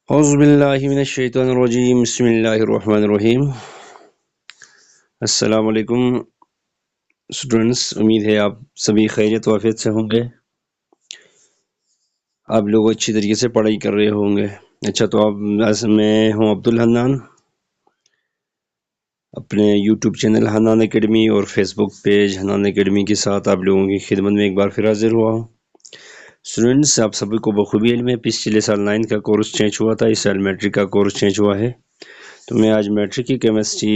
औज़ुबिल्लाहिमिनश्शैतानिर्रजीम बिस्मिल्लाहिर्रहमानिर्रहीम। अस्सलाम वालेकुम स्टूडेंट्स, उम्मीद है आप सभी खैरियत वाफियत से होंगे। आप लोग अच्छी तरीके से पढ़ाई कर रहे होंगे। अच्छा, तो मैं हूँ अब्दुल हन्नान, अपने यूट्यूब चैनल हन्नान एकेडमी और फेसबुक पेज हन्नान एकेडमी के साथ आप लोगों की खिदमत में एक बार फिर हाजिर हुआ हूँ। स्टूडेंट्स, आप सभी को बखूबी इल्म है, पिछले साल 9th का कोर्स चेंज हुआ था, इस साल मैट्रिक का कोर्स चेंज हुआ है। तो मैं आज मैट्रिक की केमिस्ट्री,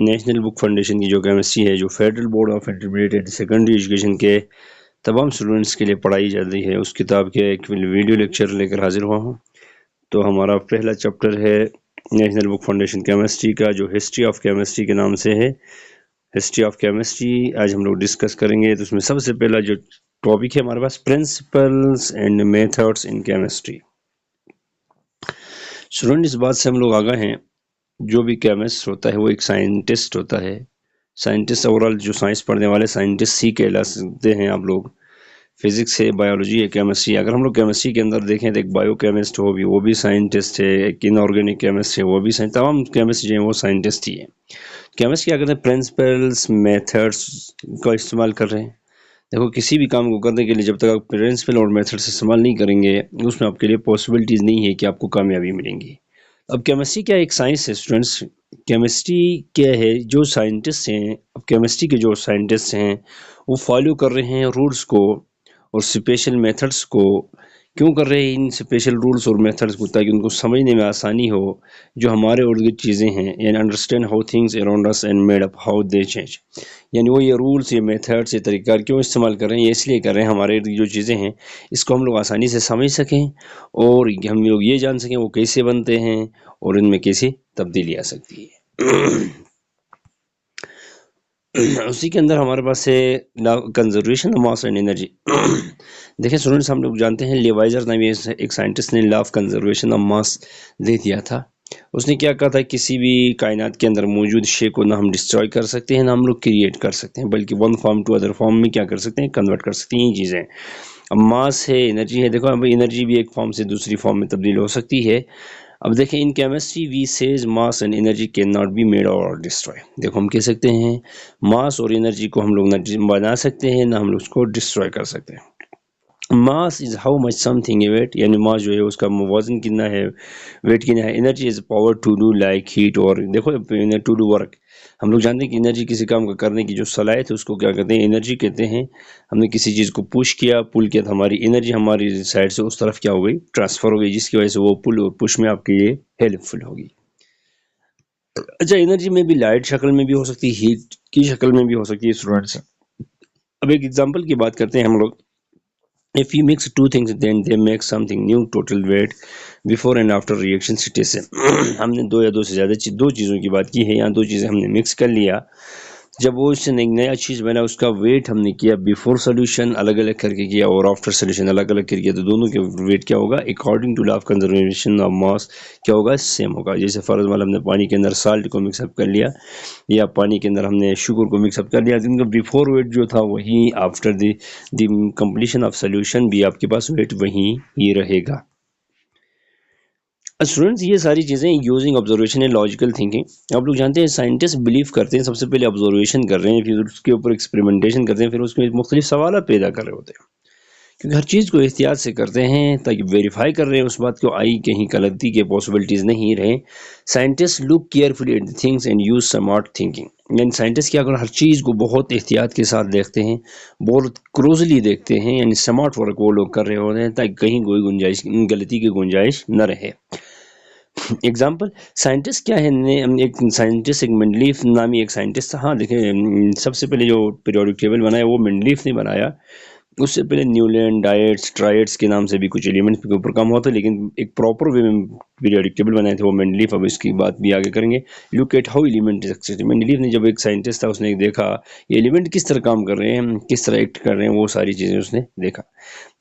नेशनल बुक फाउंडेशन की जो केमिस्ट्री है, जो federal board of intermediate secondary education के तमाम स्टूडेंट्स के लिए पढ़ाई जाती है, उस किताब के एक वीडियो लेक्चर लेकर हाजिर हुआ हूँ। तो हमारा पहला चैप्टर है नेशनल बुक फाउंडेशन केमिस्ट्री का, जो हिस्ट्री ऑफ केमिस्ट्री के नाम से है। हिस्ट्री ऑफ केमिस्ट्री आज हम लोग डिस्कस करेंगे। तो उसमें सबसे पहला जो टॉपिक है हमारे पास, principles and methods in chemistry. Student, इस बात से हम लोग आगाह हैं, जो भी केमिस्ट होता है वो एक साइंटिस्ट होता है। साइंटिस्ट ओवरऑल जो साइंस पढ़ने वाले साइंटिस्ट ही कहलाते हैं। आप लोग फिजिक्स है, बायोलॉजी है, केमिस्ट्री। अगर हम लोग केमिस्ट्री के अंदर देखें तो एक बायोकेमिस्ट हो भी, वो भी साइंटिस्ट है। एक इनऑर्गेनिक केमिस्ट है, वो भी साइंस। तमाम केमिस्ट जो है वो साइंटिस्ट ही है। केमिस्ट क्या करते हैं, प्रिंसिपल्स मेथड्स का इस्तेमाल कर रहे हैं। देखो, किसी भी काम को करने के लिए जब तक आप प्रिंसिपल और मेथड्स इस्तेमाल नहीं करेंगे, उसमें आपके लिए पॉसिबिलिटीज़ नहीं है कि आपको कामयाबी मिलेंगी। अब केमिस्ट्री क्या एक साइंस है स्टूडेंट्स। केमिस्ट्री क्या है, जो साइंटिस्ट हैं, अब केमिस्ट्री के जो साइंटिस्ट हैं वो फॉलो कर रहे हैं रूल्स को और स्पेशल मेथड्स को। क्यों कर रहे हैं इन स्पेशल रूल्स और मेथड्स को? ताकि उनको समझने में आसानी हो जो हमारे इर्द गिर्द चीज़ें हैं, and understand how things around us and made up how they change. यानी वो ये रूल्स, ये मेथड्स, ये तरीक़ाकार क्यों इस्तेमाल कर रहे हैं? ये इसलिए कर रहे हैं हमारे इर्द गिर्द जो चीज़ें हैं इसको हम लोग आसानी से समझ सकें और हम लोग ये जान सकें वो कैसे बनते हैं और इनमें कैसे तब्दीली आ सकती है। उसी के अंदर हमारे पास है law conservation of mass and energy. देखिए स्टूडेंट्स, हम लोग जानते हैं लेवाइजर नामी एक साइंटिस्ट ने law of conservation of mass दे दिया था। उसने क्या कहा था, किसी भी कायनात के अंदर मौजूद शे को ना हम डिस्ट्रॉय कर सकते हैं ना हम लोग क्रिएट कर सकते हैं, बल्कि one form to other form में क्या कर सकते हैं, कन्वर्ट कर सकते हैं। यही चीज़ें। अब मास है, एनर्जी है। देखो, अब एनर्जी भी एक फॉर्म से दूसरी फॉर्म में तब्दील हो सकती है। अब देखें, in chemistry we says mass and energy can not be made और डिस्ट्रॉय। देखो, हम कह सकते हैं मास और एनर्जी को हम लोग ना बना सकते हैं ना हम लोग उसको डिस्ट्रॉय कर सकते हैं। Mass is how much something a weight, यानी मास जो है उसका वजन कितना है, वेट कितना है। Energy is power to do like heat, और देखो टू डू वर्क। हम लोग जानते हैं कि एनर्जी किसी काम को करने की जो सलाहियत है उसको क्या कहते हैं, एनर्जी कहते हैं। हमने किसी चीज़ को पुश किया, पुल किया, तो हमारी एनर्जी हमारी साइड से उस तरफ क्या हो गई, ट्रांसफ़र हो गई, जिसकी वजह से वो पुल और पुश में आपके लिए हेल्पफुल होगी। अच्छा, एनर्जी में भी लाइट शक्ल में भी हो सकती है, हीट की शक्ल में भी हो सकती है स्टूडेंट्स। अब एक एग्जांपल की बात करते हैं हम लोग। If you mix two things, then they make something new. Total weight before and after reaction status। हमने दो या दो से ज़्यादा दो चीज़ों की बात की है, यहाँ दो चीज़ें हमने मिक्स कर लिया। जब वो इससे एक नया चीज़ बना, उसका वेट हमने किया बिफोर सोल्यूशन अलग अलग करके किया और आफ्टर सोल्यूशन अलग अलग करके किया, तो दोनों के वेट क्या होगा, according to law of conservation of mass क्या होगा, सेम होगा। जैसे फॉर एग्जाम्पल हमने पानी के अंदर साल्ट को मिक्सअप कर लिया या पानी के अंदर हमने शुगर को मिक्सअप कर लिया, तो इनका बिफोर वेट जो था वही after the completion of solution भी आपके पास वेट वही ही रहेगा। स्टूडेंट्स, ये सारी चीज़ें using observation and logical thinking. आप लोग जानते हैं साइंटिस्ट बिलीव करते हैं सबसे पहले ऑब्जर्वेशन कर रहे हैं, फिर उसके ऊपर एक्सपेरिमेंटेशन करते हैं, फिर उसमें मुख्तलिफ सवाल पैदा कर रहे होते हैं, क्योंकि हर चीज़ को एहतियात से करते हैं ताकि वेरीफाई कर रहे हैं उस बात को, आई कहीं गलती के पॉसिबिलिटीज़ नहीं रहे। Scientist look carefully at the things and use smart thinking. यानी साइंटिस्ट क्या कर, हर चीज़ को बहुत एहतियात के साथ देखते हैं, बहुत क्लोजली देखते हैं, यानी स्मार्ट वर्क वो लोग कर रहे होते हैं ताकि कहीं कोई गुंजाइश, गलती की गुंजाइश न रहे। एग्जाम्पल, साइंटिस्ट क्या है, एक साइंटिस्ट, एक मेंडलीफ नामी एक साइंटिस्ट था। हाँ देखिए, सबसे पहले जो पीरियोडिक टेबल बनाया वो मेंडलीफ ने बनाया। उससे पहले न्यूलैंड, डायट्स, ट्रायड्स के नाम से भी कुछ एलिमेंट्स के ऊपर काम हुआ था, लेकिन एक प्रॉपर वे में पीरियोडिक टेबल बनाए थे वो मेंडलीफ। अब इसकी बात भी आगे करेंगे। Look at how element is. Mendeleev ने, जब एक साइंटिस्ट था, उसने देखा ये एलिमेंट किस तरह काम कर रहे हैं, किस तरह एक्ट कर रहे हैं, वो सारी चीज़ें उसने देखा।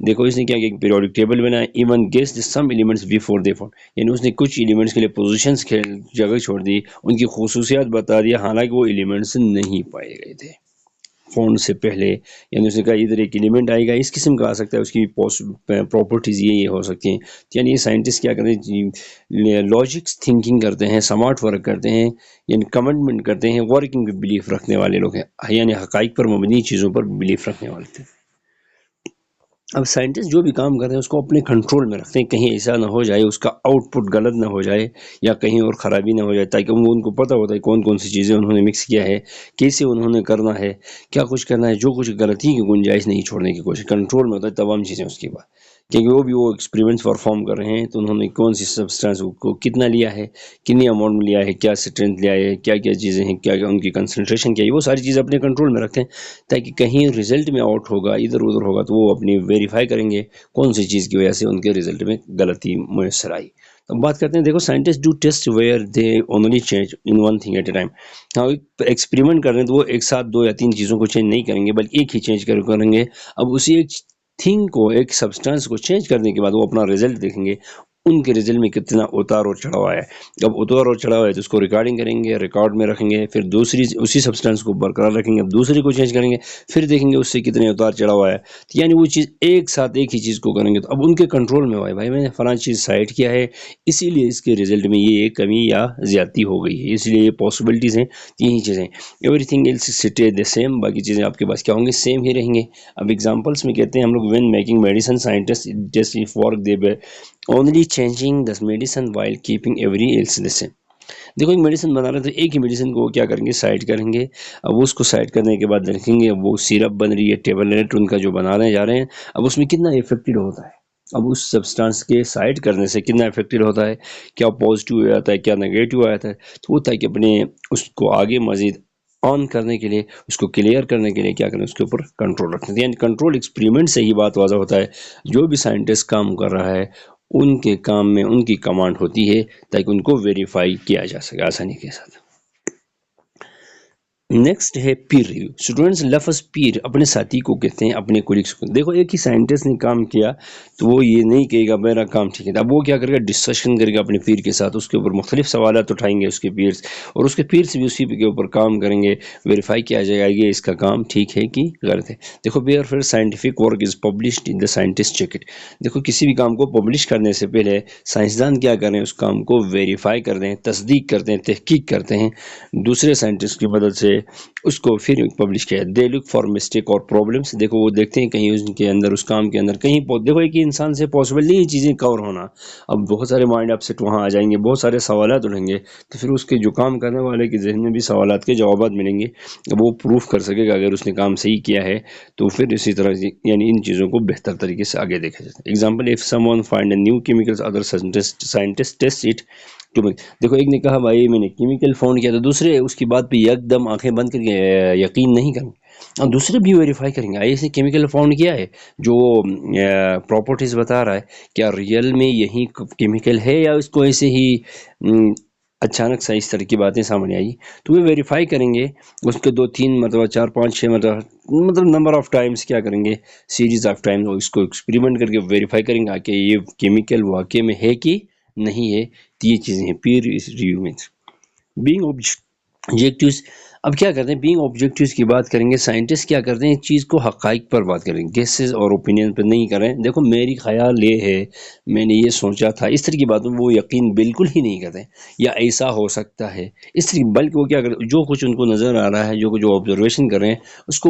देखो, इसने क्या किया, एक पीरियोडिक टेबल बनाया। Even guess some elements before they found, यानी उसने कुछ एलिमेंट्स के लिए पोजीशंस जगह छोड़ दी, उनकी खुसूसियात बता दिया, हालांकि वो एलिमेंट्स नहीं पाए गए थे। फाउंड से पहले, यानी उसने कहा इधर एक एलिमेंट आएगा इस किस्म का आ सकता है, उसकी प्रॉपर्टीज़ ये हो सकती हैं। तो यानी ये साइंटिस्ट क्या करते हैं, लॉजिक्स थिंकिंग करते हैं, स्मार्ट वर्क करते हैं, यानी कमिटमेंट करते हैं, वर्किंग पे बिलीफ रखने वाले लोग हैं, यानी हकाइक पर मबनी चीज़ों पर बिलीफ रखने वाले थे। अब साइंटिस्ट जो भी काम करते हैं उसको अपने कंट्रोल में रखते हैं, कहीं ऐसा ना हो जाए उसका आउटपुट गलत ना हो जाए या कहीं और ख़राबी ना हो जाए, ताकि उनको पता होता है कौन कौन सी चीज़ें उन्होंने मिक्स किया है, कैसे उन्होंने करना है, क्या कुछ करना है, जो कुछ गलती की गुंजाइश नहीं छोड़ने की कोशिश, कंट्रोल में होता है तमाम चीज़ें उसके बाद। क्योंकि वो एक्सपेरिमेंट्स परफॉर्म कर रहे हैं, तो उन्होंने कौन सी सब्सटेंस को कितना लिया है, कितनी अमाउंट में लिया है, क्या स्ट्रेंथ लिया है, क्या क्या चीज़ें हैं, क्या क्या उनकी कंसनट्रेशन क्या है, वो सारी चीज़ें अपने कंट्रोल में रखते हैं, ताकि कहीं रिजल्ट में आउट होगा, इधर उधर होगा, तो वो अपनी वेरीफाई करेंगे कौन सी चीज़ की वजह से उनके रिजल्ट में गलती मुयसर आई। तो बात करते हैं, देखो scientist do test where they only change in one thing at a time. हाँ, एक्सपेरिमेंट कर रहे हैं तो वो एक साथ दो या तीन चीज़ों को चेंज नहीं करेंगे, बल्कि एक ही चेंज करेंगे। अब उसी एक थिंग को, एक सब्सटेंस को चेंज करने के बाद वो अपना रिजल्ट देखेंगे, उनके रिजल्ट में कितना उतार और चढ़ाव आया है। जब उतार और चढ़ाव है तो उसको रिकॉर्डिंग करेंगे, रिकॉर्ड में रखेंगे, फिर दूसरी उसी सब्सटेंस को बरकरार रखेंगे, अब दूसरी को चेंज करेंगे, फिर देखेंगे उससे कितने उतार चढ़ाव आया है। तो यानी वो चीज़ एक साथ एक ही चीज़ को करेंगे तो अब उनके कंट्रोल में हुआ है, भाई मैंने फलां चीज़ साइड किया है, इसीलिए इसके रिजल्ट में ये कमी या ज़्यादती हो गई है, इसलिए ये पॉसिबिलिटीज़ हैं, यही चीज़ें। Everything else stay the same, बाकी चीज़ें आपके पास क्या होंगे, सेम ही रहेंगे। अब एग्जांपल्स में कहते हैं हम लोग, when making medicine scientist just if work they only changing the medicine while keeping every else the same. देखो एक मेडिसिन बना रहे हैं तो एक ही मेडिसिन को वो क्या करेंगे, साइड करेंगे। अब उसको साइड करने के बाद देखेंगे वो सिरप बन रही है, टेबलेट उनका जो बना रहे जा रहे हैं, अब उसमें कितना इफेक्टेड होता है, अब उस सब्सटेंस के साइड करने से कितना इफेक्टेड होता है, क्या पॉजिटिव आता है, क्या नेगेटिव आता है, तो वो ताकि अपने उसको आगे मजीद ऑन करने के लिए, उसको क्लियर करने के लिए क्या करें, उसके ऊपर कंट्रोल रखते हैं। यानी कंट्रोल एक्सपेरिमेंट से ही बात वाज़ा होता है, जो भी साइंटिस्ट काम कर रहा है उनके काम में उनकी कमांड होती है, ताकि उनको वेरीफाई किया जा सके आसानी के साथ। नेक्स्ट है पीर रिव्यू। स्टूडेंट्स लफ्ज़ पीर अपने साथी को कहते हैं, अपने कोलिग्स को। देखो एक ही साइंटिस्ट ने काम किया तो वो ये नहीं कहेगा मेरा काम ठीक है, अब वो क्या करेगा, डिस्कशन करेगा अपने पीर के साथ, उसके ऊपर मुख्तलिफ सवालात उठाएंगे उसके पीर्स, और उसके पीर से भी उसी के ऊपर काम करेंगे, वेरीफाई किया जाएगा ये इसका काम ठीक है कि गलत है। देखो पीर फिर scientific work is published in the scientist check it. देखो किसी भी काम को पब्लिश करने से पहले साइंसदान क्या करें, उस काम को वेरीफाई करते हैं, तस्दीक करते हैं, तहकीक करते हैं दूसरे साइंटिस्ट की मदद से, उसको फिर पब्लिश किया। दे लुक फॉर मिस्टेक और प्रॉब्लम्स। देखो वो देखते हैं कहीं उनके अंदर, उस काम के अंदर कहीं देखो एक ही इंसान से पॉसिबल नहीं ये चीज़ें कवर होना। अब बहुत सारे माइंड अपसेट वहाँ आ जाएंगे, बहुत सारे सवालात उठेंगे, तो फिर उसके जो काम करने वाले के जहन में भी सवालात के जवाब मिलेंगे, वो प्रूफ कर सकेगा अगर उसने काम सही किया है, तो फिर इसी तरह से यानी इन चीज़ों को बेहतर तरीके से आगे देखा जाता है। Example, if someone find a new chemicals other scientist test it to make. देखो एक ने कहा भाई मैंने केमिकल फाउंड किया, तो दूसरे उसकी बात पे एकदम आंखें बंद करके यकीन नहीं करेंगे, और दूसरे भी वेरीफाई करेंगे ऐसे केमिकल फाउंड किया है जो प्रॉपर्टीज बता रहा है, क्या रियल में यही केमिकल है या उसको ऐसे ही अचानक सा इस तरह की बातें सामने आई, तो वे वेरीफाई करेंगे उसके 2-3 मतलब 4-5-6 मतलब नंबर ऑफ टाइम्स क्या करेंगे, सीरीज ऑफ टाइम इसको एक्सपेरिमेंट करके वेरीफाई करेंगे कि ये केमिकल वाकई में है कि नहीं है। तो ये चीज़ें हैं पीयर रिव्यू में। बीइंग ऑब्जेक्टिव्स, अब क्या करते हैं, बीइंग ऑब्जेक्टिव्स की बात करेंगे, साइंटिस्ट क्या करते हैं, एक चीज़ को हक़ाइक़ पर बात करेंगे, गेसेस और ओपिनियन पर नहीं कर रहे हैं। देखो मेरी ख्याल ये है, मैंने ये सोचा था, इस तरह की बातों में वो यकीन बिल्कुल ही नहीं करते, या ऐसा हो सकता है इस तरह, बल्कि वो क्या करते हैं, जो कुछ उनको नज़र आ रहा है, जो ऑब्जर्वेशन कर रहे हैं, उसको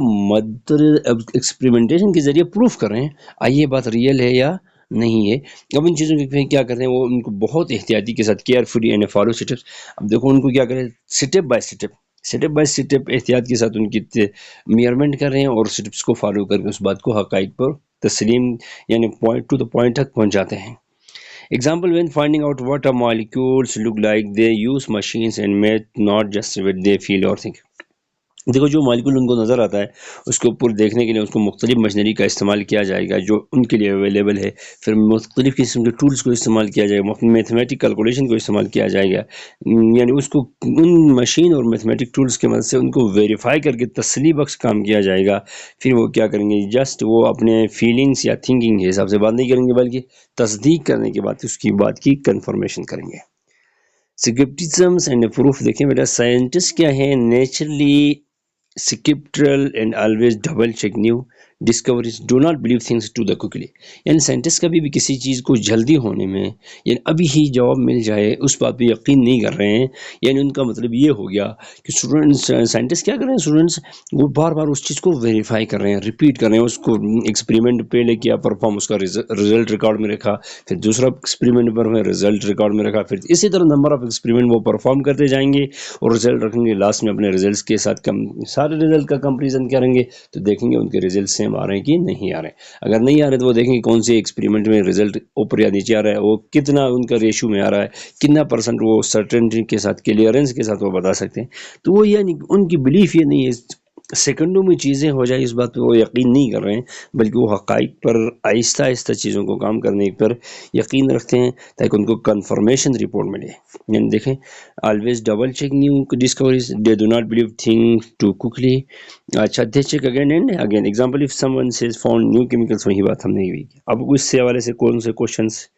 एक्सपेरिमेंटेशन के ज़रिए प्रूफ कर रहे हैं, ये बात रियल है या नहीं है। अब इन चीज़ों के क्या करते हैं, वो उनको बहुत एहतियाती के साथ केयरफुली एंड फॉलो स्टेप्स। अब देखो उनको क्या करें, स्टेप बाय स्टेप एहतियात के साथ उनकी मेजरमेंट कर रहे हैं, और स्टेप्स को फॉलो करके उस बात को हक़ाइक़ पर तस्लीम यानी पॉइंट टू द पॉइंट तक पहुंचाते हैं। Example, when finding out what are molecules look like, they use machines and math, not just what they feel or think. देखो जो मॉलिक्यूल उनको नज़र आता है उसके ऊपर देखने के लिए उसको मुख्तलिफ मशीनरी का इस्तेमाल किया जाएगा जो उनके लिए अवेलेबल है, फिर मुख्तलिफ किस्म के टूल्स को इस्तेमाल किया जाएगा, मैथमेटिक कैलकुलेशन को इस्तेमाल किया जाएगा, यानी उसको उन मशीन और मैथमेटिक टूल्स की मदद से उनको वेरीफाई करके तसल्ली बख्श काम किया जाएगा। फिर वो क्या करेंगे, जस्ट वो अपने फीलिंग्स या थिंकिंग के हिसाब से बात नहीं करेंगे, बल्कि तस्दीक करने के बाद उसकी बात की कन्फर्मेशन करेंगे। स्केप्टिसिज्म एंड प्रूफ, देखिए बेटा साइंटिस्ट क्या है, naturally skeptical and always double check new discoveries, do not believe things too the quickly। यानी साइंटिस्ट कभी भी किसी चीज़ को जल्दी होने में, यानी अभी ही जवाब मिल जाए उस बात पे यकीन नहीं कर रहे हैं। यानी उनका मतलब ये हो गया कि स्टूडेंट्स, साइंटिस्ट क्या कर रहे हैं, स्टूडेंट्स वो बार बार उस चीज़ को वेरीफाई कर रहे हैं, रिपीट कर रहे हैं, उसको एक्सपेरिमेंट पहले किया परफॉर्म, उसका रिजल्ट रिकॉर्ड में रखा, फिर दूसरा एक्सपेरिमेंट पर रिजल्ट रिकॉर्ड में रखा, फिर इसी तरह नंबर ऑफ एक्सपेरिमेंट वो परफॉर्म करते जाएंगे और रिजल्ट रखेंगे। लास्ट में अपने रिजल्ट्स के साथ सारे रिजल्ट का कंपेरिजन करेंगे तो देखेंगे उनके रिजल्ट सेम आ रहे हैं कि नहीं आ रहे हैं। अगर नहीं आ रहे तो वो देखेंगे कौन से एक्सपेरिमेंट में रिजल्ट ऊपर या नीचे आ रहा है, वो कितना उनका रेशियो में आ रहा है, कितना परसेंट वो सर्टेनिटी के साथ, क्लियरेंस के साथ वो बता सकते हैं। तो वो यानी उनकी बिलीफ ये नहीं है सेकंडों में चीज़ें हो जाए इस बात पे वो यकीन नहीं कर रहे हैं, बल्कि वो हक़ाइक़ पर आहिस्ता आहिस्ता चीज़ों को काम करने पर यकीन रखते हैं ताकि उनको कंफर्मेशन रिपोर्ट मिले। यानी देखें, always double check new discoveries, they do not believe things too quickly. अच्छा, they check again and again. Example, if someone says found new chemicals, वही बात हमने हुई। अब इससे हवाले से कौन से क्वेश्चंस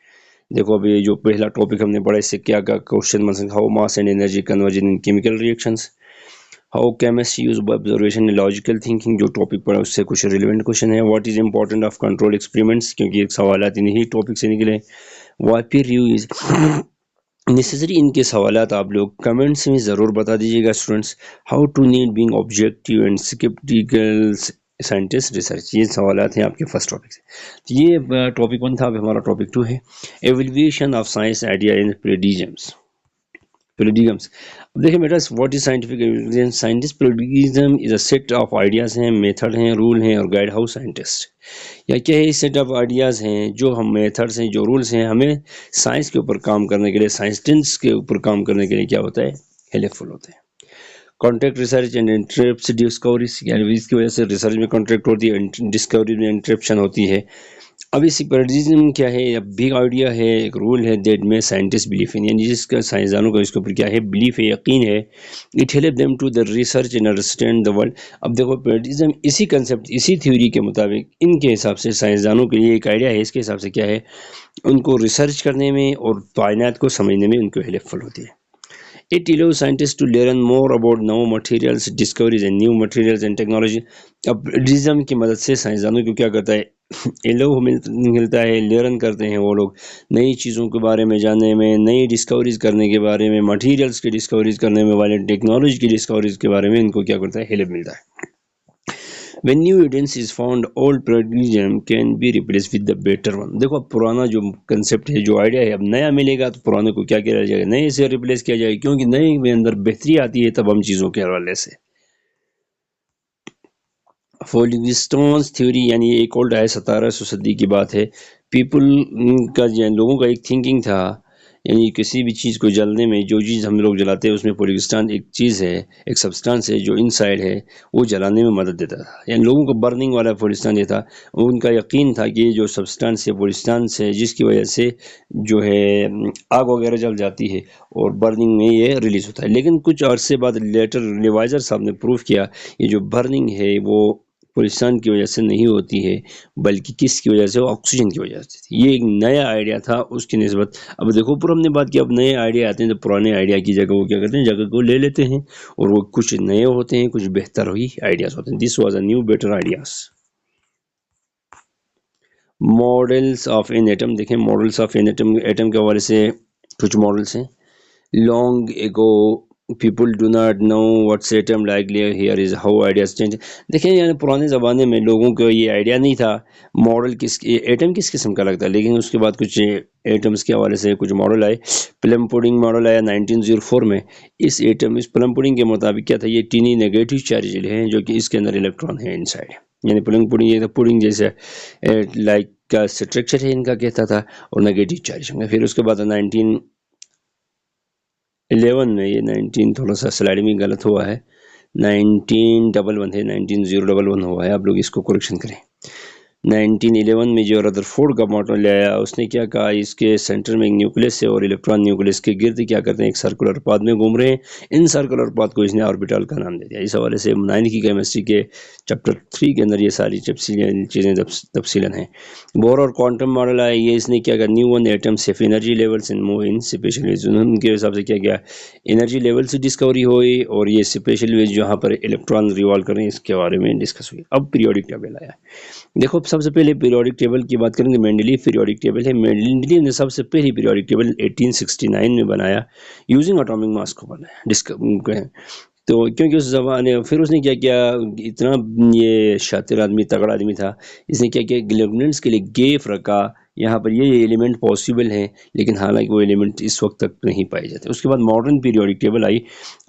देखो, अभी जो पहला टॉपिक हमने पढ़ा इससे क्या क्या क्वेश्चन बन सकते, how mass and energy conversion in chemical reactions, how chemist use observation logical thinking, जो टॉपिक पढ़ा उससे कुछ रिलेवेंट क्वेश्चन है। What is important of control experiments, क्योंकि एक सवाल इन्हीं टॉपिक से निकले। What peer review is necessary, इनके सवालात आप लोग कमेंट्स में ज़रूर बता दीजिएगा students. How to need being objective and sceptical scientist research, ये सवालात हैं आपके फर्स्ट टॉपिक से। तो ये टॉपिक 1 था। अब हमारा टॉपिक 2 है एवल्यूएशन ऑफ साइंस आइडिया इन पैराडिग्म्स। अब देखिए बेटा, what is scientific evidence. Scientist paradigm is a set of ideas हैं, मेथड हैं, रूल हैं और गाइड हाउ साइंटिस्ट, या क्या है, सेट ऑफ आइडियाज़ हैं, जो हम मेथड्स हैं, जो रूल्स हैं, हमें साइंस के ऊपर काम करने के लिए, साइंटिस्ट के ऊपर काम करने के लिए क्या होता है, हेल्पफुल होते हैं। Contract research and interrupt discoveries, यानी इसकी वजह से रिसर्च में कॉन्ट्रैक्ट होती है, डिस्कवरी में इंटरप्शन होती है। अब इसी पैराडिग्म क्या है, या बिग आइडिया है, एक रूल है, दैट में साइंटिस्ट बिलीफ इन, यानी जिसका साइंसदानों का इसके ऊपर क्या है, बिलीफ है, यकीन है। It help them to the research and understand the world. अब देखो, पैराडिग्म इसी कंसेप्ट, इसी थ्योरी के मुताबिक, इनके हिसाब से साइंसदानों के लिए एक आइडिया है, इसके हिसाब से क्या है, उनको रिसर्च करने में और कायनात को समझने में उनको हेल्पफुल होती है। It allows scientists to learn more about new materials, discoveries and new materials and technology। अब पैराडिग्म की मदद से साइंसदानों को क्या करता है, एलो मिलता है, लर्न करते हैं वो लोग नई चीज़ों के बारे में जानने में, नई डिस्कवरीज करने के बारे में, मटेरियल्स की डिस्कवरीज करने में, वाले टेक्नोलॉजी की डिस्कवरीज के बारे में इनको क्या करता है, हेल्प मिलता है। When new evidence is found, old paradigm can be replaced with the better one। देखो, पुराना जो कंसेप्ट है, जो आइडिया है, अब नया मिलेगा तो पुराने को क्या किया जाएगा, नए से रिप्लेस किया जाएगा, क्योंकि नए में अंदर बेहतरी आती है तब हम चीज़ों के हवाले से। फोलिस्टोन्स थ्योरी, यानी ये एक ओल्ड है, 1700 सदी की बात है। पीपल का, लोगों का एक थिंकिंग था, यानी किसी भी चीज़ को जलने में, जो चीज़ हम लोग जलाते हैं उसमें पोलिस्टॉन एक चीज़ है, एक सब्सटेंस है जो इनसाइड है, वो जलाने में मदद देता था। यानी लोगों को बर्निंग वाला पोलिस्टॉन ये था, उनका यकीन था कि ये जो सब्सटेंस है, पोलिस्टॉन है, जिसकी वजह से जो है आग वगैरह जल जाती है और बर्निंग में ये रिलीज होता है। लेकिन कुछ अरसे बाद लेटर रिवाइजर साहब ने प्रूव किया ये जो बर्निंग है वो पोल्यूशन की वजह से नहीं होती है, बल्कि किसकी वजह से, ऑक्सीजन की वजह से। ये एक नया आइडिया था उसकी निस्बत। अब देखो, ऊपर हमने बात की, अब नए आइडिया आते हैं तो पुराने आइडिया की जगह वो क्या करते हैं, जगह को ले लेते हैं, और वो कुछ नए होते हैं, कुछ बेहतर ही आइडियाज होते हैं। This was a new better ideas. Models of an atom, देखें models of an atom, atom के हवाले से कुछ मॉडल्स हैं। Long ago people do not know what's atom likely here is how ideas change. देखें, यानी पुराने ज़माने में लोगों को ये आइडिया नहीं था मॉडल एटम किस किस्म का लगता है, लेकिन उसके बाद कुछ एटम्स के हवाले से कुछ मॉडल आए। प्लम पुडिंग मॉडल आया 1904 में। इस प्लम पुडिंग के मुताबिक क्या था, ये टीनी नेगेटिव चार्ज हैं, जो कि इसके अंदर इलेक्ट्रॉन है इनसाइड। यानी प्लम पुडिंग, ये पुडिंग जैसे लाइक का स्ट्रक्चर है इनका, कहता था, और नेगेटिव चार्ज होंगे। फिर उसके बाद 1911 में, ये 19 थोड़ा सा स्लाइड में गलत हुआ है, 1911 है, 19011 हुआ है, आप लोग इसको करेक्शन करें। 1911 में जो रदरफोर्ड का मॉडल आया, उसने क्या कहा, इसके सेंटर में एक न्यूक्लियस है और इलेक्ट्रॉन न्यूक्लियस के गिर्द क्या करते हैं, एक सर्कुलर पाथ में घूम रहे हैं। इन सर्कुलर पाथ को इसने ऑर्बिटल का नाम दे दिया। इस हवाले से 9 की केमिस्ट्री के चैप्टर 3 के अंदर ये सारी चीज़ें तफसीलन हैं। बोर और क्वांटम मॉडल आया, ये इसने क्या कहा, new one atom safe energy levels in move in special ways, उनके हिसाब से क्या किया, एनर्जी लेवल से डिस्कवरी हुई और ये स्पेशल वेज जहाँ पर इलेक्ट्रॉन रिवॉल्व कर रहे हैं इसके बारे में डिस्कस हुई। अब पीरियोडिक टेबल आया। देखो सबसे पहले पीरियोडिक टेबल की बात करेंगे, मेंडलीव पीरियोडिक टेबल है। मेंडलीव ने सबसे पहली पीरियोडिक टेबल 1869 में बनाया, यूजिंग एटॉमिक मास को बनाया। तो क्योंकि उस ज़माने फिर उसने क्या किया, इतना ये शातिर आदमी, तगड़ा आदमी था, इसने क्या किया, एलिमेंट्स के लिए गेफ रखा, यहाँ पर ये एलिमेंट पॉसिबल है, लेकिन हालांकि वो एलिमेंट इस वक्त तक नहीं पाए जाते। उसके बाद मॉडर्न पीरियोडिक टेबल आई।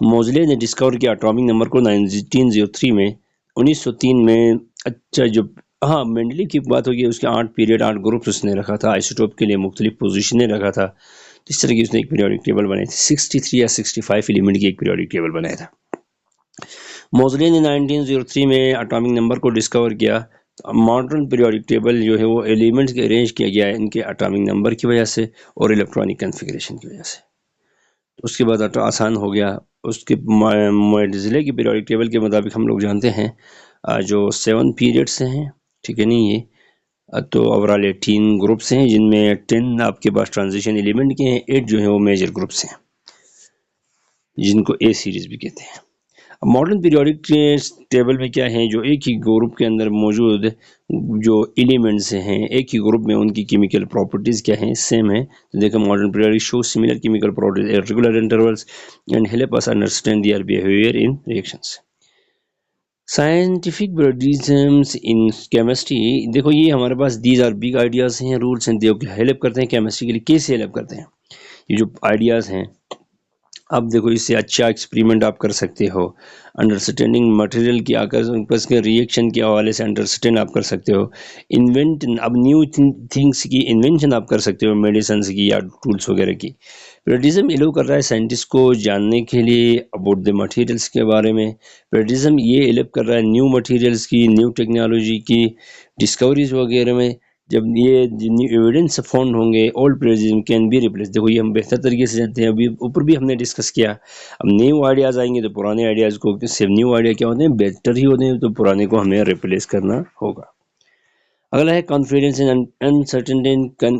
मोज़ले ने डिस्कवर किया एटॉमिक नंबर को 1903 में, 1903 में। अच्छा, जो हाँ मेंडलीव की बात होगी, उसके 8 पीरियड 8 ग्रुप्स उसने रखा था, आइसोटोप के लिए मुख्तलिफ पोजीशनें रखा था। तो इस तरह की उसने एक पीरियोडिक टेबल बनाई थी। 63 या 65 एलिमेंट की एक पीरियोडिक टेबल बनाया था। मोज़ले ने 1903 में एटॉमिक नंबर को डिस्कवर किया। मॉडर्न पीरियोडिक टेबल जो है वो एलिमेंट्स के अरेंज किया गया है इनके एटॉमिक नंबर की वजह से और इलेक्ट्रॉनिक कन्फिगरेशन की वजह से। उसके बाद आसान हो गया। उसके मोज़ले की पीरियोडिक टेबल के मुताबिक हम लोग जानते हैं जो 7 पीरियड्स हैं, ठीक है नहीं, ये तो ओवरऑल 18 ग्रुप्स हैं, जिनमें 10 आपके पास ट्रांजिशन एलिमेंट के हैं, 8 जो है वो मेजर ग्रुप्स हैं जिनको ए सीरीज भी कहते हैं। अब मॉडर्न पीरियोडिक टेबल में क्या है, जो एक ही ग्रुप के अंदर मौजूद जो एलिमेंट्स हैं, एक ही ग्रुप में उनकी केमिकल प्रॉपर्टीज़ क्या हैं, सेम है। तो देखो modern periodic show similar chemical properties at regular intervals and help us understand their behaviour in reactions. Scientific periodisms in chemistry, देखो ये हमारे पास दीज आर बिग आइडियाज़ हैं, रूल्स एंड जो हेल्प करते हैं केमिस्ट्री के लिए। कैसे हेल्प करते हैं ये जो आइडियाज़ हैं, अब देखो इससे अच्छा एक्सपेरिमेंट आप कर सकते हो, अंडरस्टैंडिंग मटेरियल की आकर बस के रिएक्शन के हवाले से अंडरस्टैंड आप कर सकते हो। इन्वेंट, अब न्यू थिंग्स की इन्वेंशन आप कर सकते हो, मेडिसिन की या टूल्स वगैरह की। पीरियोडिज्म एलो कर रहा है साइंटिस्ट को जानने के लिए अबाउट द मटेरियल्स के बारे में। पीरियोडिज्म ये हेल्प कर रहा है न्यू मटेरियल्स की, न्यू टेक्नोलॉजी की डिस्कवरीज वगैरह में। जब ये न्यू एविडेंस फाउंड होंगे, old periodism can be replace. देखो ये हम बेहतर तरीके से जानते हैं, अभी ऊपर भी हमने डिस्कस किया। अब न्यू आइडियाज़ आएंगे तो पुराने आइडियाज़ को, सिर्फ न्यू आइडिया क्या होते हैं, बेहतर ही होते हैं, तो पुराने को हमें रिप्लेस करना होगा। अगला है confidence in uncertainty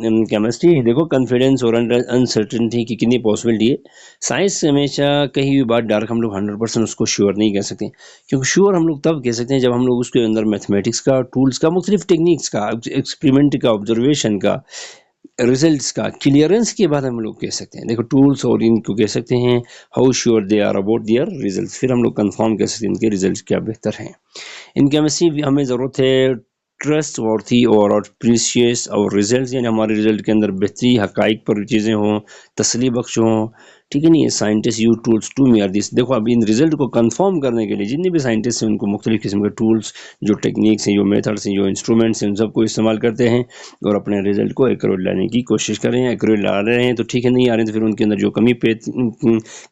in chemistry. देखो कॉन्फिडेंस और अनसर्टेनिटी की कितनी पॉसिबिलिटी है। साइंस हमेशा कहीं भी बात डायरेक्ट हम लोग 100% उसको श्योर नहीं कह सकते, क्योंकि श्योर हम लोग तब कह सकते हैं जब हम लोग उसके अंदर मैथमेटिक्स का, टूल्स का, मुख्तलिफ टेक्निक्स का, एक्सपेरिमेंट का, ऑब्जर्वेशन का, रिजल्ट्स का, क्लियरेंस के बाद हम लोग कह सकते हैं। देखो टूल्स और इनको कह सकते हैं how sure they are about their results, फिर हम लोग कंफर्म कह सकते हैं इनके रिजल्ट्स क्या बेहतर हैं। इन केमिस्ट्री हमें ज़रूरत है ट्रस्ट वर्थी और प्रीशियस और रिजल्ट, यानी हमारे रिजल्ट के अंदर बेहतरी, हकाइक पर चीज़ें हों, तसली बख्श हों, ठीक है नहीं। Scientist use tools to measure this. देखो अब इन रिजल्ट को कंफर्म करने के लिए जितने भी साइंटिस्ट हैं उनको मुख्तलिफ किस्म के टूल्स, जो टेक्निक्स हैं, जो मेथड्स हैं, जो इंस्ट्रूमेंट्स हैं, उन सबको इस्तेमाल करते हैं और अपने रिजल्ट को एक्यूरेट लाने की कोशिश कर रहे हैं। एक्यूरेट ला रहे हैं तो ठीक है, नहीं आ रहे तो फिर उनके अंदर जो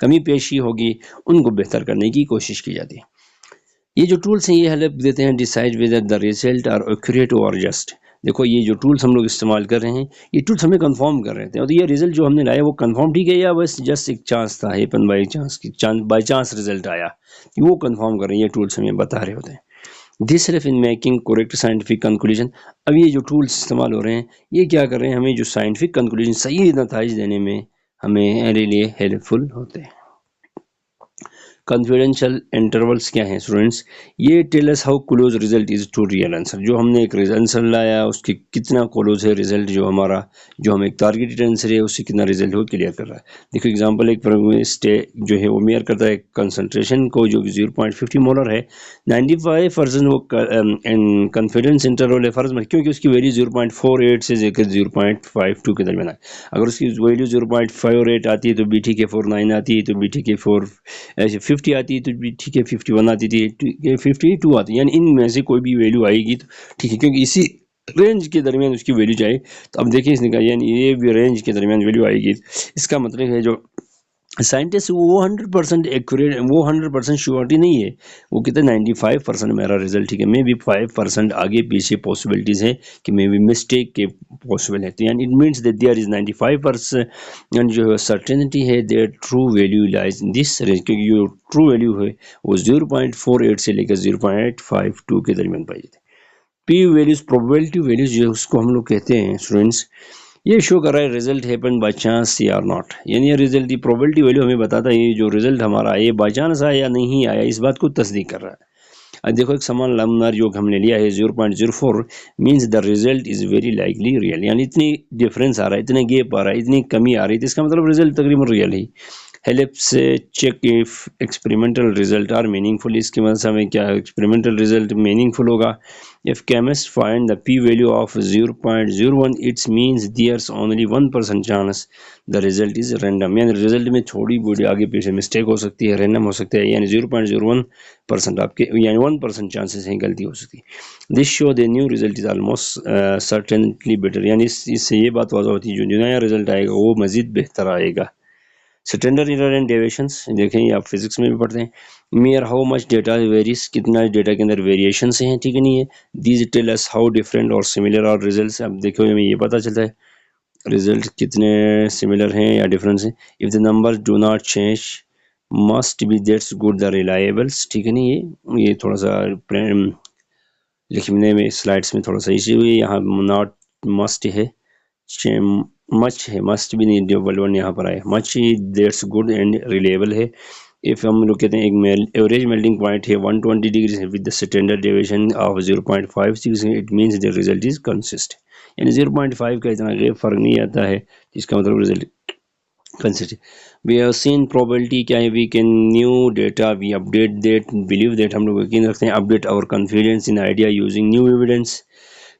कमी पेशी होगी उनको बेहतर करने की कोशिश की जाती है। ये जो टूल्स हैं ये हेल्प देते हैं decide whether the result are accurate or just. देखो ये जो टूल्स हम लोग इस्तेमाल कर रहे हैं, ये टूल्स हमें कंफर्म कर रहे थे, और ये रिजल्ट जो हमने लाया वो कंफर्म ठीक है या बस जस्ट एक चांस था, हेपन बाई चांस की, बाई चांस रिजल्ट आया, वो कंफर्म कर रहे हैं, ये टूल्स हमें बता रहे होते हैं। This help in making correct scientific conclusion. अब ये जो टूल्स इस्तेमाल हो रहे हैं ये क्या कर रहे हैं, हमें जो साइंटिफिक कंक्लूजन, सही नतीजे देने में हमें लिए हेल्पफुल होते हैं। कॉन्फिडेंशियल इंटरवल्स क्या हैं स्टूडेंट्स, ये tell us how close result is to real answer. जो हमने एक आंसर लाया उसके कितना क्लोज है रिजल्ट, जो हमारा जो हम एक टारगेटेड आंसर है उससे कितना रिजल्ट हो क्लियर कर रहा है। देखो एग्जांपल एक जो है वो मेयर करता है कंसंट्रेशन को, जो 0.50 मोलर है, 95% वो कॉन्फिडेंस इंटरवल है फर्ज में, क्योंकि उसकी वैल्यू 0.48 से लेकर 0.52 के दरमियान है। अगर उसकी वैल्यू 0.58 आती है तो बी ठीक है, 49 आती है तो बी ठीक है, 50 आती है तो भी ठीक है, 51 आती थी, 52 आती है, यानी इनमें से कोई भी वैल्यू आएगी तो ठीक है, क्योंकि इसी रेंज के दरमियान उसकी वैल्यू जाए। तो अब देखिए इसने कहा यानी ये भी रेंज के दरमियान वैल्यू आएगी, इसका मतलब है जो साइंटिस्ट वो 100% एक्यूरेट, वो 100% श्योरिटी नहीं है, वो कहते हैं 95% मेरा रिजल्ट ठीक है, मे बी 5% आगे पीछे पॉसिबिलिटीज है कि मे बी मिस्टेक के पॉसिबल है। तो यानी it means that there is 95% जो सर्टेनिटी है, their true value lies in this range, क्योंकि जो ट्रू वैल्यू है वो 0.48 से लेकर 0.52 के दरमियान पाई जाती है। पी वैल्यूज, प्रोबेबिलिटी वैल्यूज जो उसको हम लोग कहते हैं स्टूडेंट्स, ये शो कर रहा है रिजल्ट हैपन बाय चांस या नॉट, यानी ये रिजल्ट की प्रोबेबिलिटी वैल्यू हमें बताता है ये जो रिजल्ट हमारा आया बाय चांस आया या नहीं आया, इस बात को तस्दीक कर रहा है। अब देखो एक समान लम्बर जो हमने लिया है 0.04 means the result is very likely real, यानी इतनी डिफरेंस आ रहा है, इतने गैप आ रहा है, इतनी कमी आ रही है, तो इसका मतलब रिजल्ट तकरीबन रियल ही। Helps check if experimental result are meaningful, इसकी मदद से हमें क्या एक्सपेरिमेंटल रिजल्ट मीनिंगफुल होगा। If chemist find the P value of 0.01 it's means there's only 1% chance the result is random, यानी रिजल्ट में थोड़ी बड़ी आगे पीछे मिस्टेक हो सकती है, रैंडम हो सकता है, यानी 0.01% आपके यानी 1% चांसेस हैं गलती हो सकती है। This show the new result is almost certainly better, यानी इससे ये बात वाज़ह होती है जो नया रिजल्ट आएगा वो मज़ीद बेहतर आएगा। स्टैंडर्ड एरर एंड डेविएशंस देखें, आप फिजिक्स में भी पढ़ते हैं। Measure how much data varies, कितना डेटा के अंदर वेरिएशन से हैं, ठीक है नहीं है। These tell us how different or similar are results, अब देखो हमें ये पता चलता है रिजल्ट कितने सिमिलर हैं या डिफरेंस हैं। If the numbers do not change must be that's good the reliables, ठीक है नहीं है। ये थोड़ा सा लिखने में स्लाइड्स में थोड़ा सा इशू हुई, यहाँ नॉट मस्ट है, मच है, मस्ट भी नहीं, डबल वन यहाँ पर आया, much he that's good and reliable है। इफ हम लोग कहते हैं एक एवरेज मेल्टिंग पॉइंट है 120 डिग्री है with the standard deviation of 0.56, it means the result is consistent, यानी 0.5 का इतना गैप फर्क नहीं आता है, इसका मतलब result consistent. We have seen probability क्या है, we can new data we update that believe that, हम लोग यकीन रखते हैं update our confidence in idea using new evidence.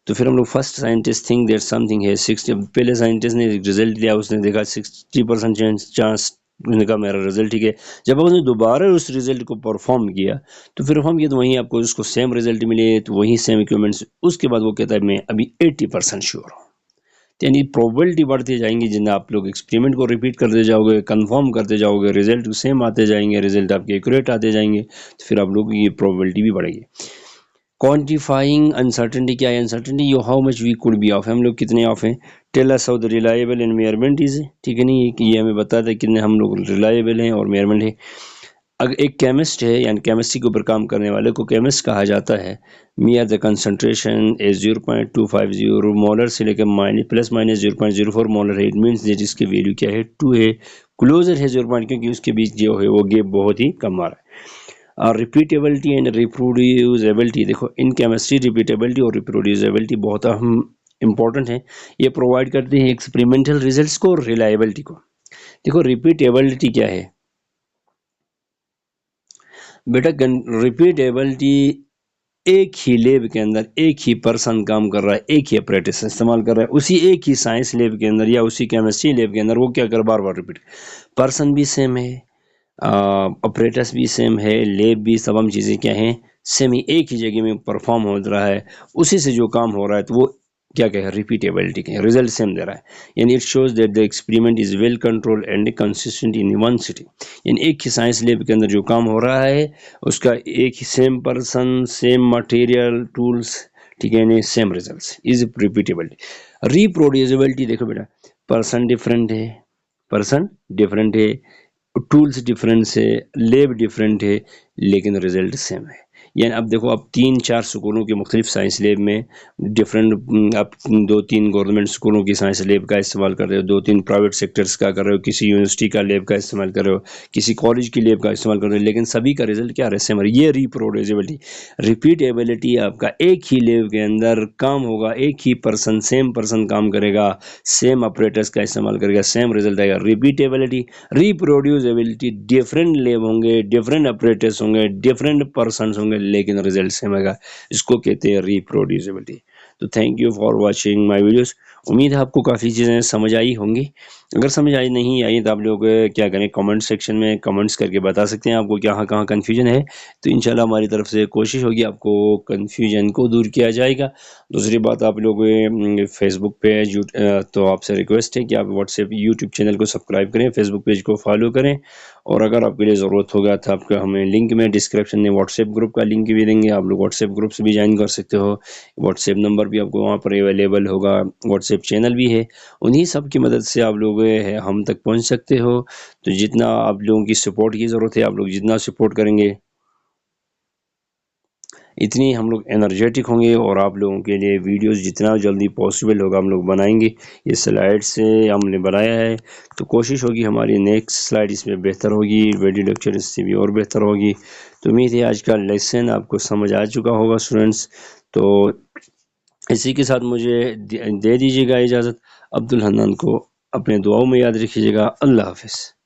तो फिर हम लोग first scientist think that something है 60, पहले साइंटिस्ट ने रिजल्ट लिया, उसने देखा 60% चांस, उसने कहा मेरा रिजल्ट ठीक है। जब उसने दोबारा उस रिजल्ट को परफॉर्म किया तो फिर हम ये तो वहीं आपको उसको सेम रिजल्ट मिले, तो वहीं सेम इक्विपमेंट्स, उसके बाद वो कहता है मैं अभी 80% श्योर हूँ। यानी प्रोबेबिलिटी बढ़ती जाएंगी, जिन्हें आप लोग एक्सपेरिमेंट को रिपीट करते जाओगे, कंफर्म करते जाओगे, रिजल्ट सेम आते जाएंगे, रिजल्ट आपके एक्यूरेट आते जाएंगे, तो फिर आप लोग की प्रोबेबिलिटी भी बढ़ेगी। क्वान्टिफाइंग अनसर्टेनिटी क्या है, अनसर्टेनिटी यो how much we could be off, हम लोग कितने ऑफ हैं। Tell us how the reliable and measurement is, ठीक है नहीं है कि ये हमें बताता है कितने हम लोग रिलायबल हैं और मेजरमेंट है। अगर एक केमिस्ट है यानी केमिस्ट्री के ऊपर काम करने वाले को केमिस्ट कहा जाता है, मियर द कंसंट्रेशन इज 0.250 मोलर से लेकर +- 0.04 मोलर है, इट मीन्स दैट इसकी वैल्यू क्या है 2 है, क्लोजर है 0, क्योंकि उसके बीच जो है वो गैप बहुत ही कम आ रहा है। और रिपीटेबिलिटी एंड रिप्रोड्यूसिबिलिटी, देखो इन केमिस्ट्री रिपीटेबिलिटी और रिप्रोड्यूसिबिलिटी बहुत अहम इंपॉर्टेंट है, ये प्रोवाइड करते हैं एक्सपेरिमेंटल रिजल्ट्स को और रिलायबिलिटी को। देखो रिपीटेबिलिटी क्या है बेटा, रिपीटेबिलिटी एक ही लैब के अंदर एक ही पर्सन काम कर रहा है, एक ही अपरेटिस इस्तेमाल कर रहा है, उसी एक ही साइंस लैब के अंदर या उसी केमिस्ट्री लैब के अंदर वो क्या कर बार बार रिपीट, पर्सन भी सेम है, ऑपरेटर्स भी सेम है, लैब भी, तमाम चीज़ें क्या हैं सेम ही, एक ही जगह में परफॉर्म हो रहा है, उसी से जो काम हो रहा है, तो वो क्या कहे रिपीटेबिलिटी के रिजल्ट सेम दे रहा है। यानी it shows that the experiment is well control and consistent in one city, यानी एक ही साइंस लैब के अंदर जो काम हो रहा है उसका एक ही same person, same material, tools, ठीक है नहीं, same results is repeatability. Reproducibility देखो बेटा, पर्सन डिफरेंट है, पर्सन डिफरेंट है, टूल्स डिफरेंट है, लैब डिफरेंट है, लेकिन रिजल्ट सेम है। यानी अब देखो आप 3-4 स्कूलों के मुख्तलिफ साइंस लैब में डिफरेंट, आप 2-3 गवर्नमेंट स्कूलों की साइंस लैब का इस्तेमाल कर रहे हो, 2-3 प्राइवेट सेक्टर्स का कर रहे हो, किसी यूनिवर्सिटी का लैब का इस्तेमाल कर रहे हो, किसी कॉलेज की लैब का इस्तेमाल कर रहे हो, लेकिन सभी का रिजल्ट क्या है सेम। ये रिप्रोड्यूसिबिलिटी, रिपीटेबिलिटी, आपका एक ही लैब के अंदर काम होगा, एक ही पर्सन, सेम पर्सन काम करेगा, सेम ऑपरेटर्स का इस्तेमाल करेगा, सेम रिजल्ट आएगा। रिपीटेबिलिटी, रिप्रोड्यूसिबिलिटी, डिफरेंट लैब होंगे, डिफरेंट ऑपरेटर्स होंगे, डिफरेंट पर्सन होंगे, लेकिन रिजल्ट सेम आएगा, इसको कहते हैं रिप्रोड्यूसिबिलिटी। तो thank you for watching my videos. उम्मीद है आपको काफ़ी चीज़ें समझ आई होंगी। अगर समझ आई नहीं आई तो आप लोग क्या करें, कमेंट सेक्शन में कमेंट्स करके बता सकते हैं आपको कहाँ कहाँ कन्फ्यूजन है। तो इंशाल्लाह हमारी तरफ से कोशिश होगी आपको कन्फ्यूजन को दूर किया जाएगा। दूसरी बात, आप लोग फेसबुक पेज तो आपसे रिक्वेस्ट है कि आप व्हाट्सएप यूट्यूब चैनल को सब्सक्राइब करें, फेसबुक पेज को फॉलो करें। और अगर आपके लिए ज़रूरत होगा तो आपका हमें लिंक में डिस्क्रिप्शन में व्हाट्सएप ग्रुप का लिंक भी देंगे, आप लोग व्हाट्सएप ग्रुप से भी ज्वाइन कर सकते हो। व्हाट्सएप नंबर भी आपको वहाँ पर अवेलेबल होगा, व्हाट्सएप चैनल भी है। उन्हीं सब की मदद से आप लोग हम तक पहुँच सकते हो। तो जितना आप लोगों की सपोर्ट की ज़रूरत है, आप लोग जितना सपोर्ट करेंगे इतनी हम लोग एनर्जेटिक होंगे, और आप लोगों के लिए वीडियोस जितना जल्दी पॉसिबल होगा हम लोग बनाएंगे। ये स्लाइड से हमने बनाया है, तो कोशिश होगी हमारी नेक्स्ट स्लाइड इसमें बेहतर होगी, वीडियो लेक्चर इससे भी और बेहतर होगी। तो उम्मीद है आज का लेसन आपको समझ आ चुका होगा स्टूडेंट्स। तो इसी के साथ मुझे दे दीजिएगा इजाज़त। अब्दुल हन्नान को अपने दुआओं में याद रखिएगा। अल्लाह हाफिज़।